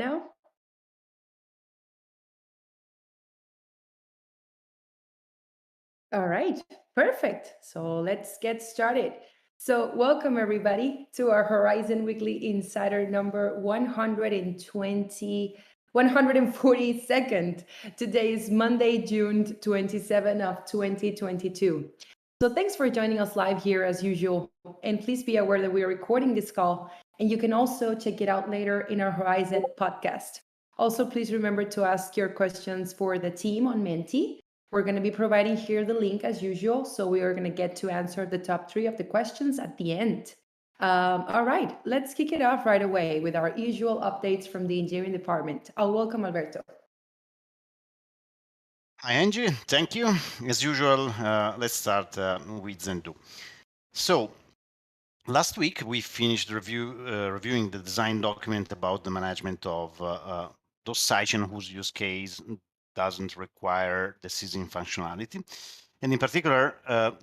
now? All right, perfect. So let's get started. So, welcome everybody to our Horizon Weekly Insider number 120, 142nd. Today is Monday, June 27 of 2022. So, thanks for joining us live here as usual. And please be aware that we are recording this call, and you can also check it out later in our Horizon podcast. Also, please remember to ask your questions for the team on Menti. We're going to be providing here the link as usual. So we are going to get to answer the top three of the questions at the end. All right, let's kick it off right away with our usual updates from the engineering department. I'll welcome Alberto. Hi, Angie. Thank you. As usual, let's start with Zendu. So, last week we finished reviewing the design document about the management of those sites whose use case doesn't require the season functionality. And in particular,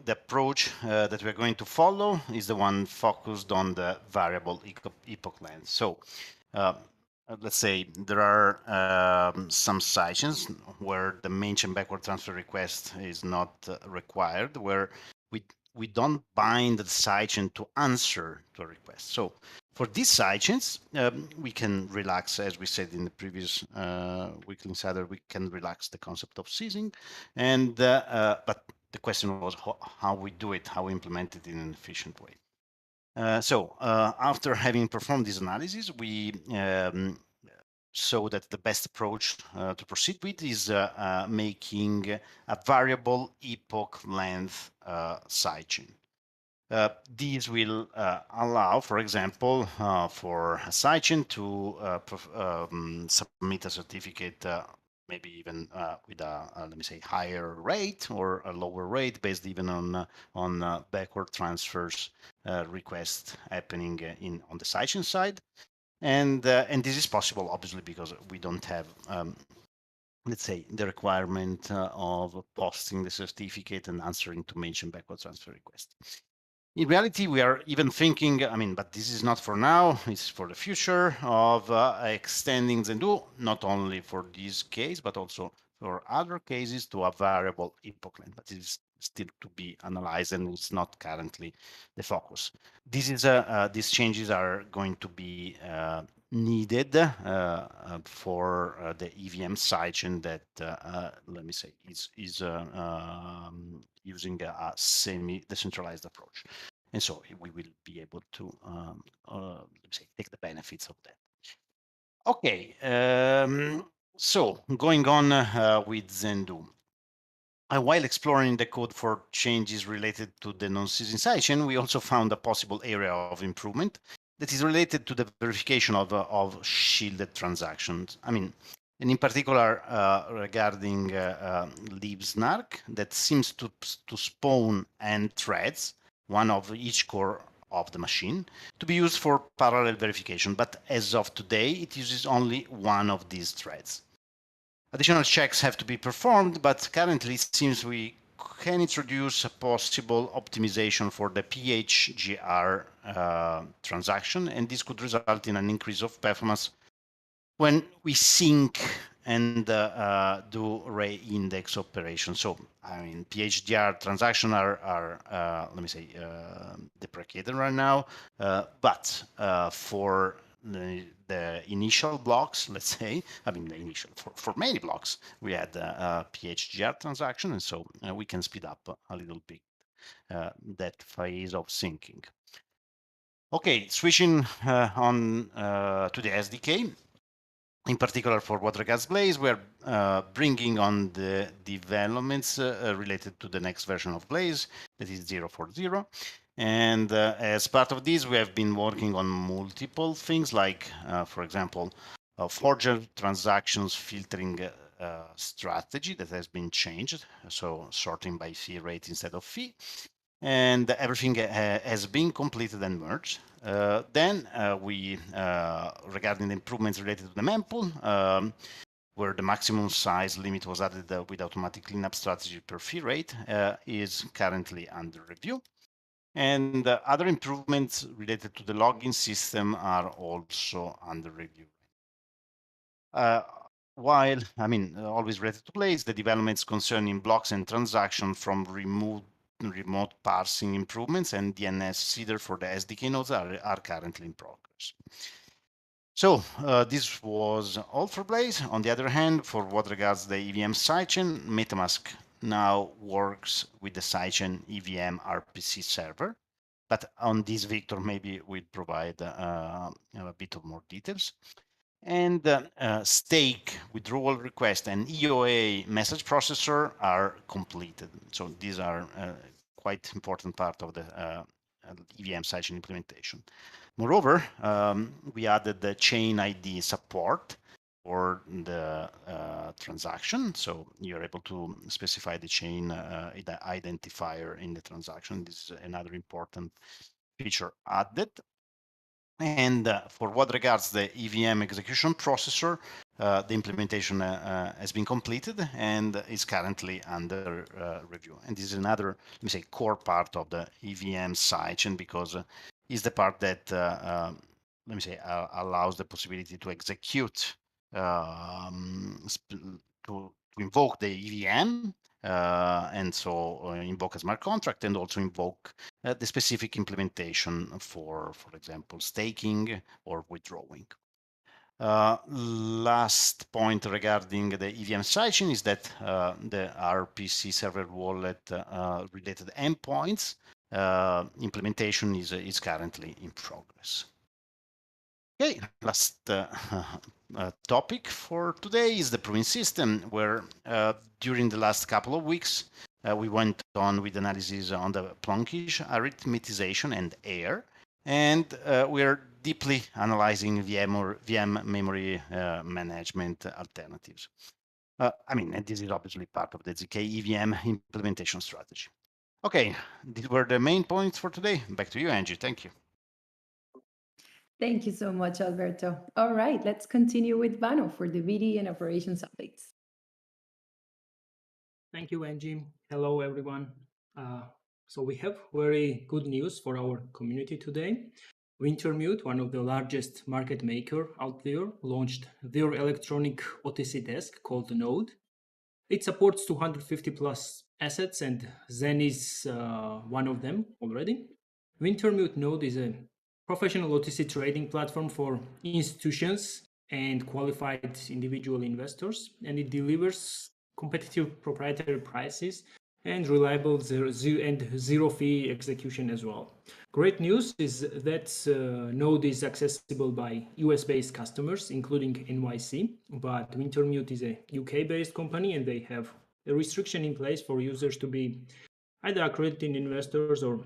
the approach that we're going to follow is the one focused on the variable epoch length. So, uh, let's say there are some sessions where the mention backward transfer request is not required, where we we don't bind the sidechain to answer to a request. So for these sidechains, we can relax, as we said in the previous Weekly Insider, we can relax the concept of ceasing, and but the question was how we do it, how we implement it in an efficient way. After having performed this analysis, we saw that the best approach to proceed with is making a variable epoch length sidechain. These will allow, for example, for a sidechain to submit a certificate, maybe even with let me say, higher rate or a lower rate, based even on backward transfers request happening on the sidechain side, and this is possible obviously because we don't have let's say the requirement of posting the certificate and answering to mention backward transfer request. In reality, we are even thinking, I mean, but this is not for now, it's for the future, of extending Zendu, not only for this case, but also for other cases to a variable epoch length, but it is still to be analyzed and it's not currently the focus. These changes are going to be needed for the EVM sidechain that, let me say, is using a semi-decentralized approach. And so we will be able to, let me say, take the benefits of that. Okay, so going on with Zendu. While exploring the code for changes related to the non-ceasing sidechain, we also found a possible area of improvement that is related to the verification of shielded transactions. I mean, and in particular regarding libsnark that seems to spawn n threads, one of each core of the machine, to be used for parallel verification. But as of today, it uses only one of these threads. Additional checks have to be performed, but currently it seems we can introduce a possible optimization for the PHGR transaction, and this could result in an increase of performance when we sync and do re-index operations. So, I mean, PHDR transactions are let me say, deprecated right now, but for the initial blocks, let's say, I mean, the initial, for many blocks, we had a PHGR transaction, and so we can speed up a little bit that phase of syncing. Okay, switching on to the SDK. In particular, for what regards Blaze, we're bringing on the developments related to the next version of Blaze, that is 0.40. And as part of this, we have been working on multiple things, like, for example, forger transactions filtering strategy that has been changed, so sorting by fee rate instead of fee. And everything has been completed and merged. Then we, regarding the improvements related to the mempool, where the maximum size limit was added with automatic cleanup strategy per fee rate, is currently under review. And other improvements related to the login system are also under review. While, always related to Blaze, the developments concerning blocks and transactions from remote parsing improvements and DNS seeder for the SDK nodes are currently in progress. So this was all for Blaze. On the other hand, for what regards the EVM sidechain, MetaMask now works with the sidechain EVM RPC server. But on this, Victor maybe will provide a bit of more details. And stake, withdrawal request, and EOA message processor are completed. So these are quite important part of the EVM sidechain implementation. Moreover, we added the chain ID support for the transaction. So you're able to specify the chain identifier in the transaction. This is another important feature added. And for what regards the EVM execution processor, the implementation has been completed and is currently under review. And this is another, let me say, core part of the EVM sidechain because it's the part that, let me say, allows the possibility to execute, to invoke the EVM, and so invoke a smart contract and also invoke the specific implementation for example, staking or withdrawing. Last point regarding the EVM sidechain is that the RPC server wallet related endpoints implementation is currently in progress. Okay, last topic for today is the proving system, where during the last couple of weeks, we went on with analysis on the Plonkish arithmetization and AIR, and we are deeply analyzing VM memory management alternatives. And this is obviously part of the ZK EVM implementation strategy. Okay, these were the main points for today. Back to you, Angie. Thank you. Thank you so much, Alberto. All right, let's continue with Vano for the VD and operations updates. Thank you, Angie. Hello, everyone. So we have very good news for our community today. Wintermute, one of the largest market maker out there, launched their electronic OTC desk called Node. It supports 250 plus assets, and Zen is one of them already. Wintermute Node is a professional OTC trading platform for institutions and qualified individual investors, and it delivers competitive proprietary prices and reliable zero fee execution as well. Great news is that Node is accessible by US-based customers, including NYC, but Wintermute is a UK-based company, and they have a restriction in place for users to be either accredited investors or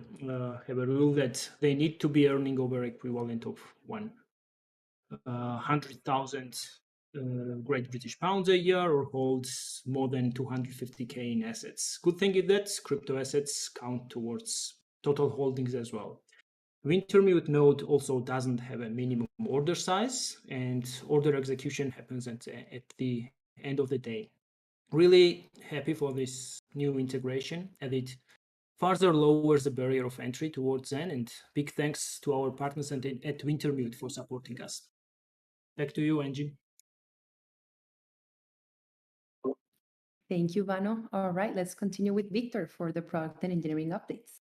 have a rule that they need to be earning over equivalent of 100,000 Great British Pounds a year or holds more than 250K in assets. Good thing is that crypto assets count towards total holdings as well. Wintermute Node also doesn't have a minimum order size, and order execution happens at the end of the day. Really happy for this new integration, and it further lowers the barrier of entry towards Zen, and big thanks to our partners at Wintermute for supporting us. Back to you, Angie. Thank you, Vano. All right, let's continue with Victor for the product and engineering updates.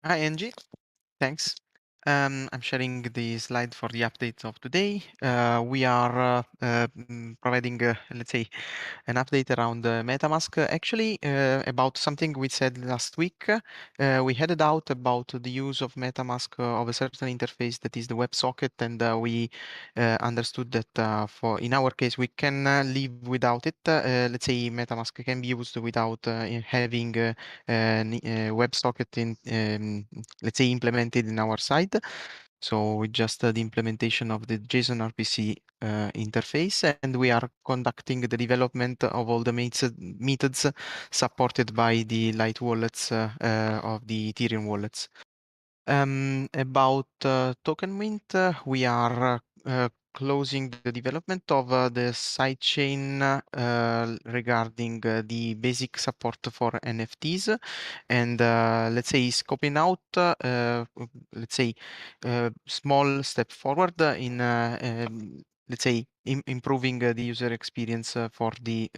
Hi, Angie. Thanks. I'm sharing the slide for the updates of today. We are providing, let's say, an update around MetaMask. Actually, about something we said last week. We had a doubt about the use of MetaMask of a certain interface that is the WebSocket, and we understood that for in our case we can live without it. Let's say MetaMask can be used without having WebSocket in, let's say, implemented in our side. So with just the implementation of the JSON RPC interface, and we are conducting the development of all the methods supported by the light wallets of the Ethereum wallets. About token mint, we are closing the development of the sidechain regarding the basic support for NFTs, and let's say scoping out, let's say, small step forward in let's say, improving the user experience for the,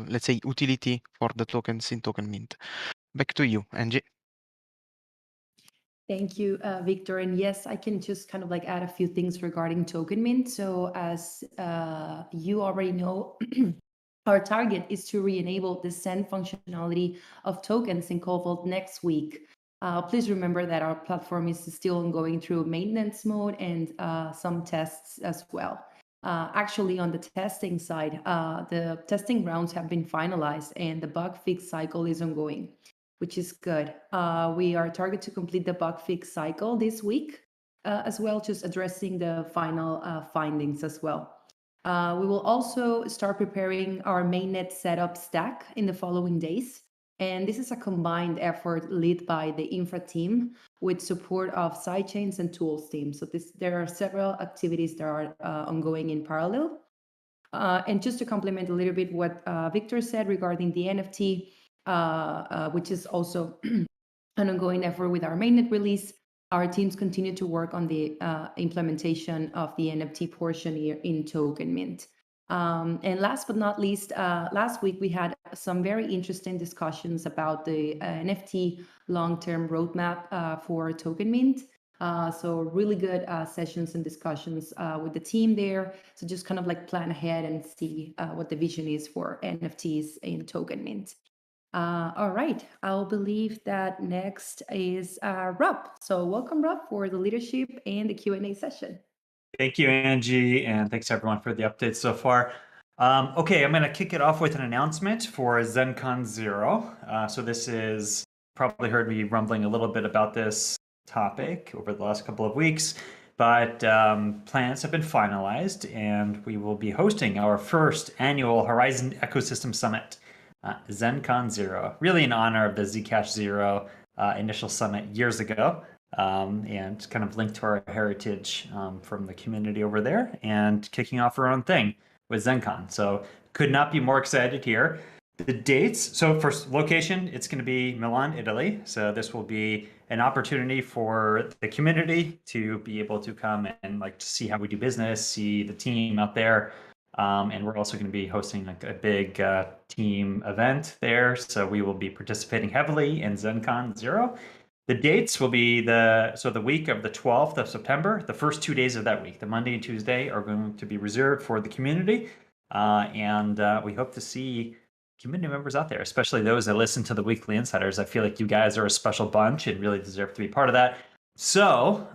let's say, utility for the tokens in Token Mint. Back to you, Angie. Thank you, Victor. And yes, I can just kind of like add a few things regarding Token Mint. So as you already know, our target is to re-enable the send functionality of tokens in Cobalt next week. Please remember that our platform is still going through maintenance mode and some tests as well. Actually, on the testing side, the testing rounds have been finalized and the bug fix cycle is ongoing, which is good. We are targeted to complete the bug fix cycle this week as well, just addressing the final findings as well. We will also start preparing our mainnet setup stack in the following days. And this is a combined effort led by the infra team with support of sidechains and tools team. So there are several activities that are ongoing in parallel. And just to complement a little bit what Victor said regarding the NFT, which is also an ongoing effort with our mainnet release, our teams continue to work on the implementation of the NFT portion here in Token Mint. And last but not least, last week we had some very interesting discussions about the NFT long-term roadmap for Token Mint. So really good sessions and discussions with the team there. So just kind of like plan ahead and see what the vision is for NFTs in Token Mint. All right, I'll believe that next is Rob. So welcome, Rob, for the leadership and the Q&A session. Thank you, Angie, and thanks everyone for the updates so far. Okay, I'm going to kick it off with an announcement for ZenCon 0. So this is, probably heard me rumbling a little bit about this topic over the last couple of weeks, but plans have been finalized and we will be hosting our first annual Horizen Ecosystem Summit, ZenCon 0, really in honor of the Zcash 0 initial summit years ago. And kind of linked to our heritage from the community over there and kicking off our own thing with ZenCon. So could not be more excited here. The dates, so first location, it's going to be Milan, Italy. So this will be an opportunity for the community to be able to come and like to see how we do business, see the team out there. And we're also going to be hosting like a big team event there. So we will be participating heavily in ZenCon 0. The dates will be the week of the 12th of September. The first 2 days of that week, the Monday and Tuesday, are going to be reserved for the community. And we hope to see community members out there, especially those that listen to the Weekly Insiders. I feel like you guys are a special bunch and really deserve to be part of that. So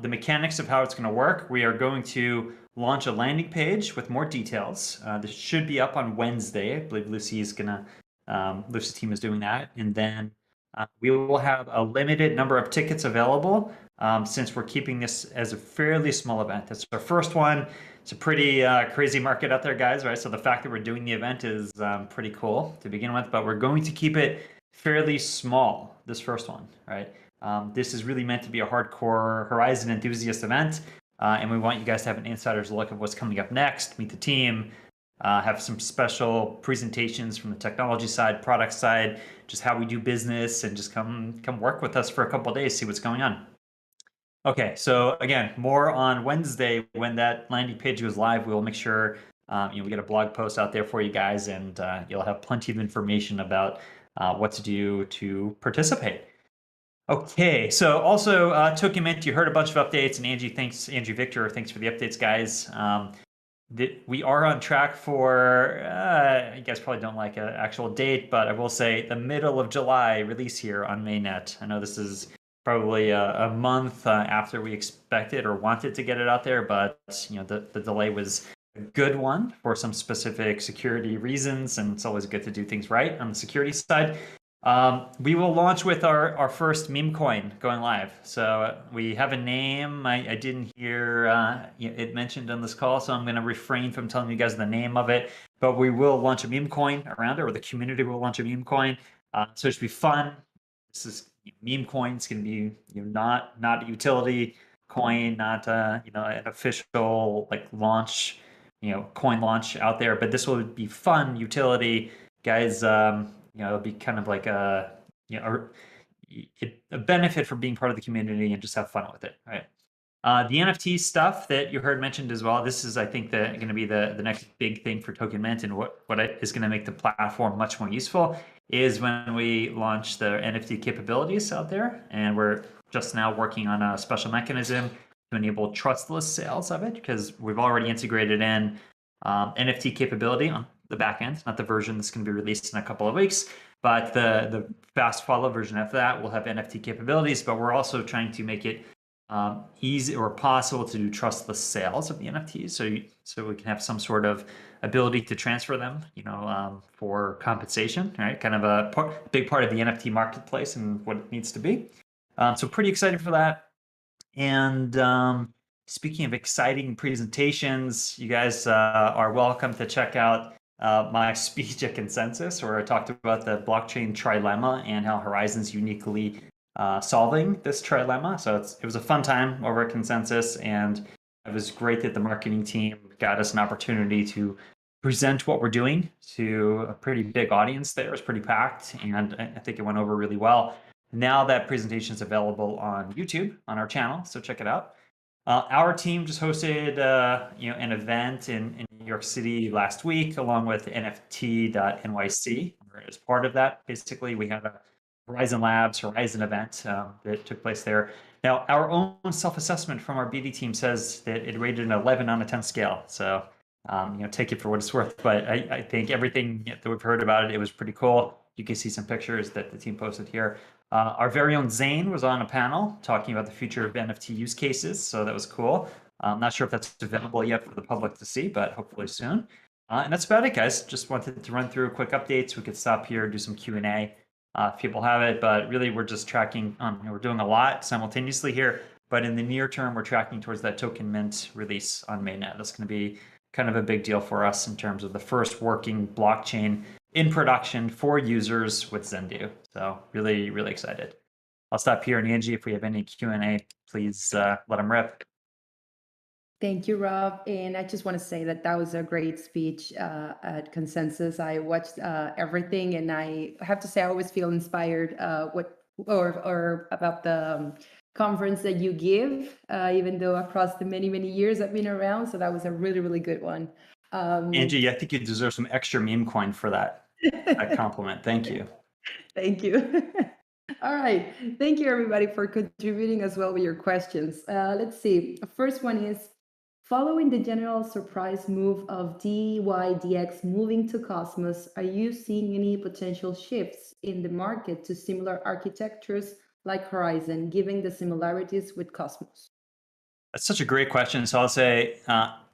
the mechanics of how it's going to work, we are going to launch a landing page with more details. This should be up on Wednesday. I believe Lucy's Lucy's team is doing that. And then we will have a limited number of tickets available since we're keeping this as a fairly small event. It's our first one. It's a pretty crazy market out there, guys, right? So the fact that we're doing the event is pretty cool to begin with, but we're going to keep it fairly small, this first one, right? This is really meant to be a hardcore Horizen enthusiast event, and we want you guys to have an insider's look of what's coming up next, meet the team, have some special presentations from the technology side, product side, just how we do business, and just come work with us for a couple of days, see what's going on. Okay, so again, more on Wednesday when that landing page goes live. We'll make sure we get a blog post out there for you guys, and you'll have plenty of information about what to do to participate. Okay, so also Token Mint, you heard a bunch of updates, and Angie Victor, thanks for the updates, guys. We are on track for, you guys probably don't like an actual date, but I will say the middle of July release here on mainnet. I know this is probably a month after we expected or wanted to get it out there, but the delay was a good one for some specific security reasons, and it's always good to do things right on the security side. We will launch with our first meme coin going live. So we have a name. I didn't hear it mentioned on this call, so I'm going to refrain from telling you guys the name of it. But we will launch a meme coin around it, or the community will launch a meme coin. So it should be fun. This is meme coin. It's going to be not a utility coin, not an official like launch, coin launch out there. But this will be fun utility, guys. It'll be kind of like a benefit for being part of the community and just have fun with it, right? The NFT stuff that you heard mentioned as well, this is, I think, going to be the next big thing for Token Mint, and what is going to make the platform much more useful is when we launch the NFT capabilities out there, and we're just now working on a special mechanism to enable trustless sales of it, because we've already integrated in NFT capability on the back end, not the version that's going to be released in a couple of weeks, but the fast follow version of that will have NFT capabilities, but we're also trying to make it easy or possible to do trustless sales of the NFTs, so we can have some sort of ability to transfer them, for compensation, right? Kind of a big part of the NFT marketplace and what it needs to be. So pretty excited for that. And speaking of exciting presentations, you guys are welcome to check out my speech at Consensus, where I talked about the blockchain trilemma and how Horizen's uniquely solving this trilemma. So it was a fun time over at Consensus, and it was great that the marketing team got us an opportunity to present what we're doing to a pretty big audience there. It was pretty packed, and I think it went over really well. Now that presentation is available on YouTube on our channel, so check it out. Our team just hosted an event in New York City last week, along with NFT.NYC. As part of that, basically, we had a Horizen Labs, Horizen event that took place there. Now, our own self-assessment from our BD team says that it rated an 11 on a 10 scale. So, take it for what it's worth. But I think everything that we've heard about it, it was pretty cool. You can see some pictures that the team posted here. Our very own Zane was on a panel talking about the future of NFT use cases, so that was cool. I'm not sure if that's available yet for the public to see, but hopefully soon. And that's about it, guys. Just wanted to run through quick updates. We could stop here, do some Q&A if people have it, but really we're just tracking, we're doing a lot simultaneously here, but in the near term, we're tracking towards that Token Mint release on mainnet. That's going to be kind of a big deal for us in terms of the first working blockchain in production for users with Zendu. So really, really excited. I'll stop here. And Angie, if we have any Q&A, please let them rip. Thank you, Rob. And I just want to say that was a great speech at Consensus. I watched everything, and I have to say I always feel inspired or about the conference that you give, even though across the many, many years I've been around. So that was a really, really good one. Angie, I think you deserve some extra meme coin for that compliment. Thank you. Thank you. All right. Thank you, everybody, for contributing as well with your questions. Let's see. The first one is, following the general surprise move of DYDX moving to Cosmos, are you seeing any potential shifts in the market to similar architectures like Horizen, given the similarities with Cosmos? That's such a great question. So I'll say,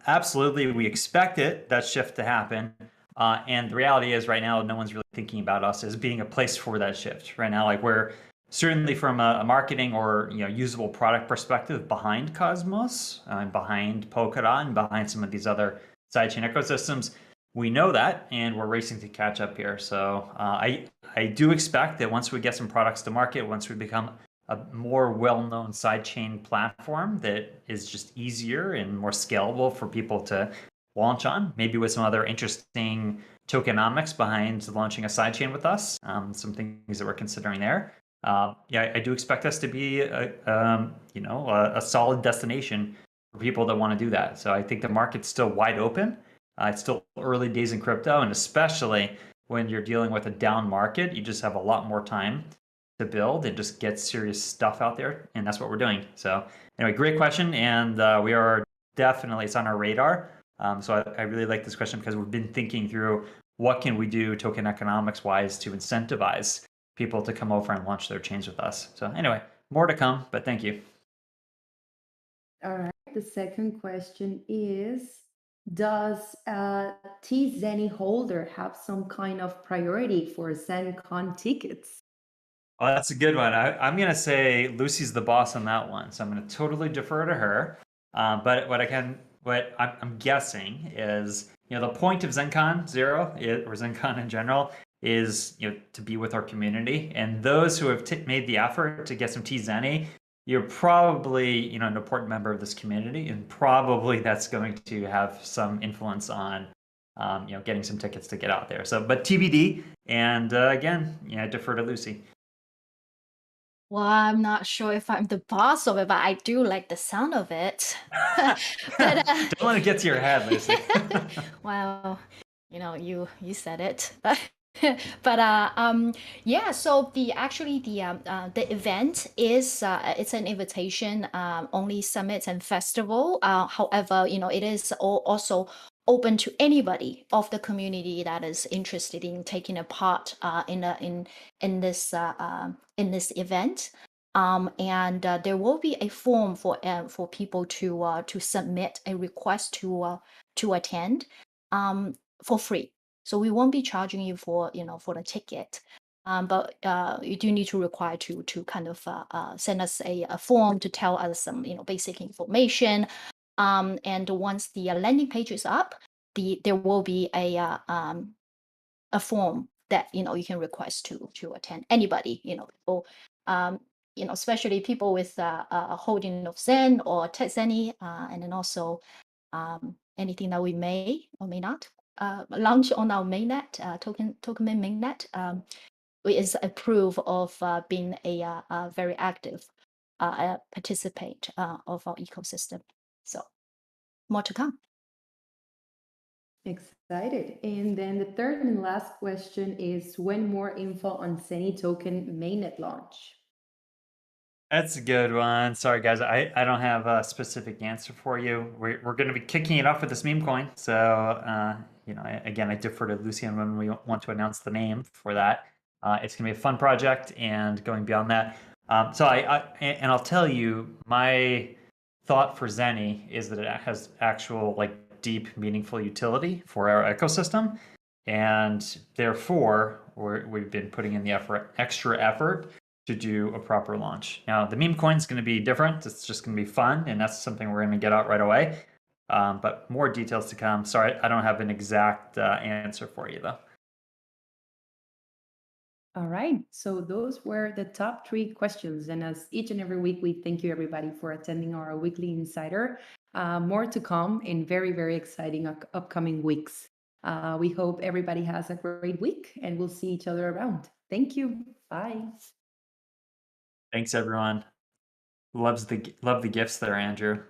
absolutely, we expect that shift to happen. And the reality is right now, no one's really thinking about us as being a place for that shift right now. Like, we're certainly from a marketing or usable product perspective behind Cosmos and behind Polkadot and behind some of these other sidechain ecosystems. We know that, and we're racing to catch up here. So I do expect that once we get some products to market, once we become a more well-known sidechain platform that is just easier and more scalable for people to launch on, maybe with some other interesting tokenomics behind launching a sidechain with us, some things that we're considering there. I do expect us to be a solid destination for people that want to do that. So I think the market's still wide open. It's still early days in crypto, and especially when you're dealing with a down market, you just have a lot more time to build and just get serious stuff out there, and that's what we're doing. So anyway, great question, and we are definitely, it's on our radar. So I really like this question because we've been thinking through what can we do token economics wise to incentivize people to come over and launch their chains with us. So anyway, more to come, but thank you. All right. The second question is, does a T-Zenny holder have some kind of priority for ZenCon tickets? Oh, that's a good one. I'm going to say Lucy's the boss on that one, so I'm going to totally defer to her. But what I'm guessing is, the point of ZenCon 0 or ZenCon in general is, to be with our community, and those who have made the effort to get some T-Zenny, you're probably, an important member of this community, and probably that's going to have some influence on, getting some tickets to get out there. So, but TBD, and again, defer to Lucy. Well, I'm not sure if I'm the boss of it, but I do like the sound of it. But Don't let it get to your head, Lucy. well, you said it. But yeah. So the event is it's an invitation only summit and festival. However, it is also open to anybody of the community that is interested in taking a part in this event. And there will be a form for people to submit a request to attend for free. So we won't be charging you for the ticket. But you do need to require to kind of send us a form to tell us some basic information. And once the landing page is up, there will be a form that you can request to attend. Anybody, people, especially people with a holding of Zen or TechZeni, and then also anything that we may or may not launch on our mainnet, Tokenman mainnet, is a proof of being a very active participant of our ecosystem. So more to come. Excited. And then the third and last question is, when more info on Zeni token mainnet launch? That's a good one. Sorry, guys. I don't have a specific answer for you. We're going to be kicking it off with this meme coin. So, again, I defer to Lucian when we want to announce the name for that. It's going to be a fun project, and going beyond that. And I'll tell you, my thought for Zeni is that it has actual, deep, meaningful utility for our ecosystem. And therefore, we've been putting in the extra effort to do a proper launch. Now, the meme coin is going to be different. It's just going to be fun, and that's something we're going to get out right away. But more details to come. Sorry, I don't have an exact answer for you, though. All right. So those were the top 3 questions. And as each and every week, we thank you, everybody, for attending our weekly Insider. More to come in very, very exciting upcoming weeks. We hope everybody has a great week, and we'll see each other around. Thank you. Bye. Thanks, everyone. Love the gifts there, Andrew.